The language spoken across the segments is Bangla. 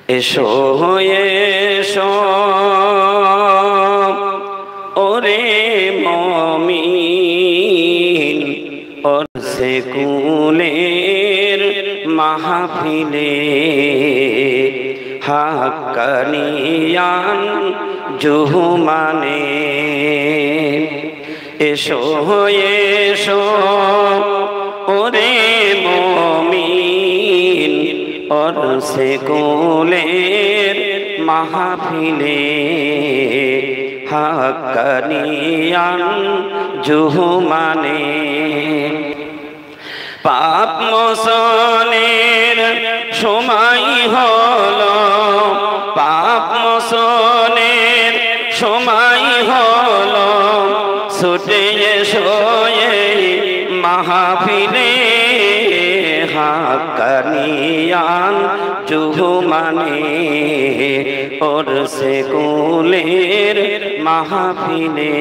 এসো এসো ওরে মুমিন ওরসে কুলের মাহফিলে হাক্কানিয়ান জুহমানে এসো এসো ওরে মুমিন ওরসে কুলের মাহফিলে হাক্কানিয়ান জুহমানে পাপ মোচনের সময় হলো পাপ মোচনের সময় হলো ছুটে এসো এই মাহফিলে হাক্কানিয়ান জুহমানে ওরসে কুলের মাহফিলে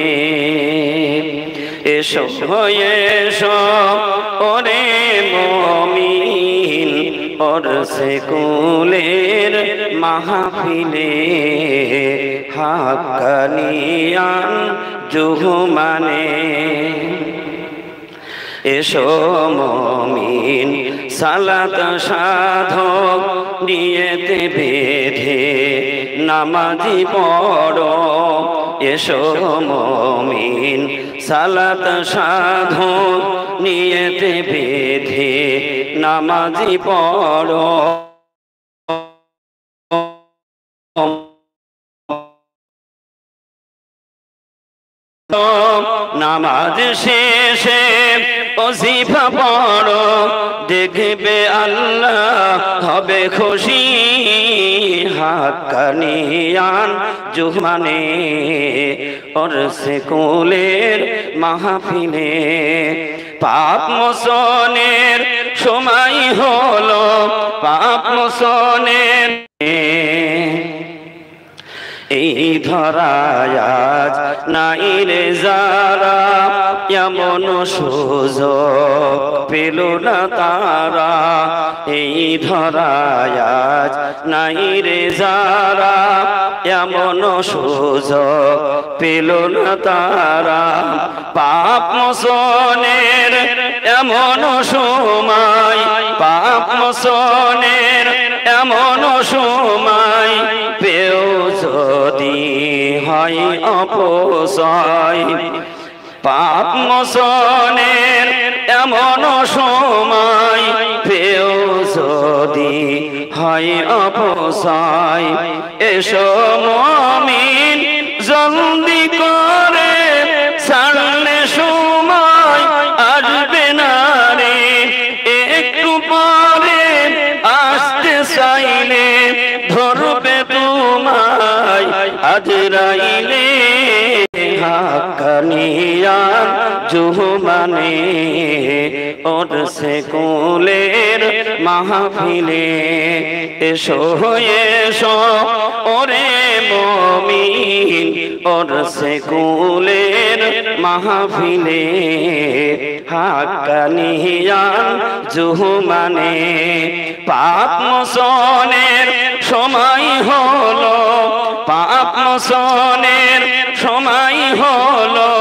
এসো এসো ওরে মুমিন ওরসে কুলের মাহফিলে হাক্কানিয়ান জুহমানে এসো মুমিন সালাত সাধক নিয়তে বেঁধে নামাজি পড়ো এসো মুমিন সালাত সাধক নিয়তে বেঁধে নামাজি পড়ো নামাজ শেষে ওজিফা পড়ো দেখবে আল্লাহ হবে খুশি হাক্কানিয়ান জুহমানে ওরসে কুলের মাহফিলে পাপ মোচনের সময় হলো পাপ মোচনের এই ধরায় আজ নাই রে যারা এমন সুযোগ পেল না তারা এই ধরায় আজ নাই রে যারা এমন সুযোগ পেল না তারা পাপ মোচনের এমন সময় পাপ মোচনের এমন সময় পেও যদি হয় অপচয় পাপ মোচনের এমন সময় পেও যদি হয় অপচয় এসো মুমিন জলদি করে ছাড়লে সময় আসবে না রে একটু পরে আসতে চাইলে ধরবে তোমায় আজরাইলে হাক্কানিয়ান জুহমানে ওরসে কুলের মাহফিলে এসো এসো ওরে মুমিন ওরসে কুলের মাহফিলে হাক্কানিয়ান জুহমানে পাপ মোচনের সময় হলো পাপ মোচনের সময় হলো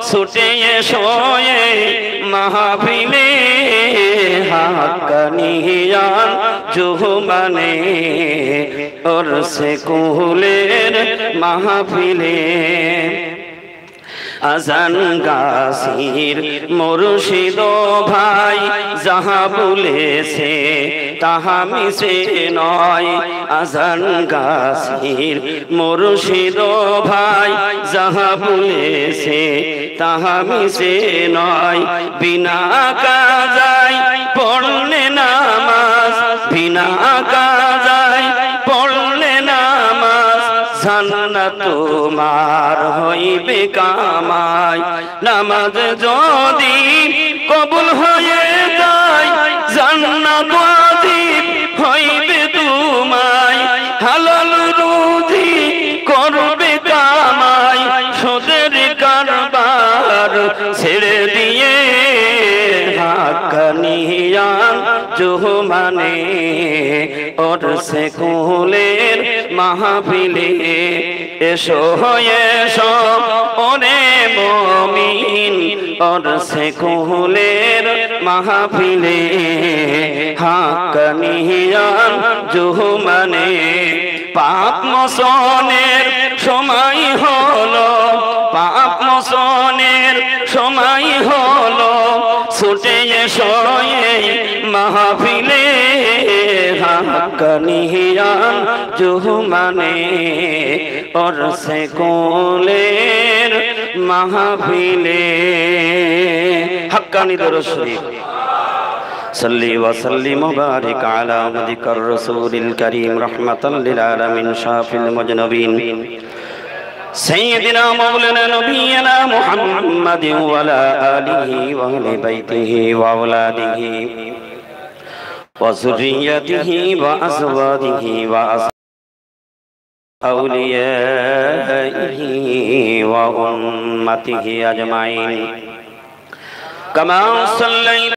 ছুটে এসো এই মাহফিলে হাক্কানিয়ান জুহমানে ওরসে কুলের মাহফিলে আজান গাছির মুর্শিদ ভাই যাহা বলেছে তাহা মিছে নয় আজান গাছির মুর্শিদ ভাই যাহা বলেছে তাহা মিছে নয় বিনা কাজায় পড়লে নামাজ বিনা কাজায় পড়লে নামাজ জান্নাত তোমার হইবে কামাই নামাজ যদি কবুল হয়ে যায় জান্নাত ওয়াজিব হইবে তোমায় হালাল রুজি করবে কামাই সুদের কারবার ছেড়ে দিয়ে হাক্কানিয়ান জুহমানে और से कुलेर महफिले एसो एसो ओरे मोमिन और से कुलेर महफिले हाक्कानियान जुहमाने पाप मोचনের সময় হলো পাপ মোচনের সময় হলো ছুটে এসো এই মাহফিলে হাক্কানিয়ান जुहमाने और से कुलेर महफिले हक्कानी दुरूद शरीफ सल्ली व सल्लिम मुबारक अला अहमदिकर रसूलिल करीम रहमतल लिल आलमीन शाफिल मुजनबीन सय्यदिना मौलाना नबियना मुहम्मद व अला आलिहि व अहलि बैतिहि व औलादिहि व ज़ुर्रिय्यतिहि व अज़वाजिहि व औलियाइहि व उम्मतिहि अजमाइन कमा सल्लैता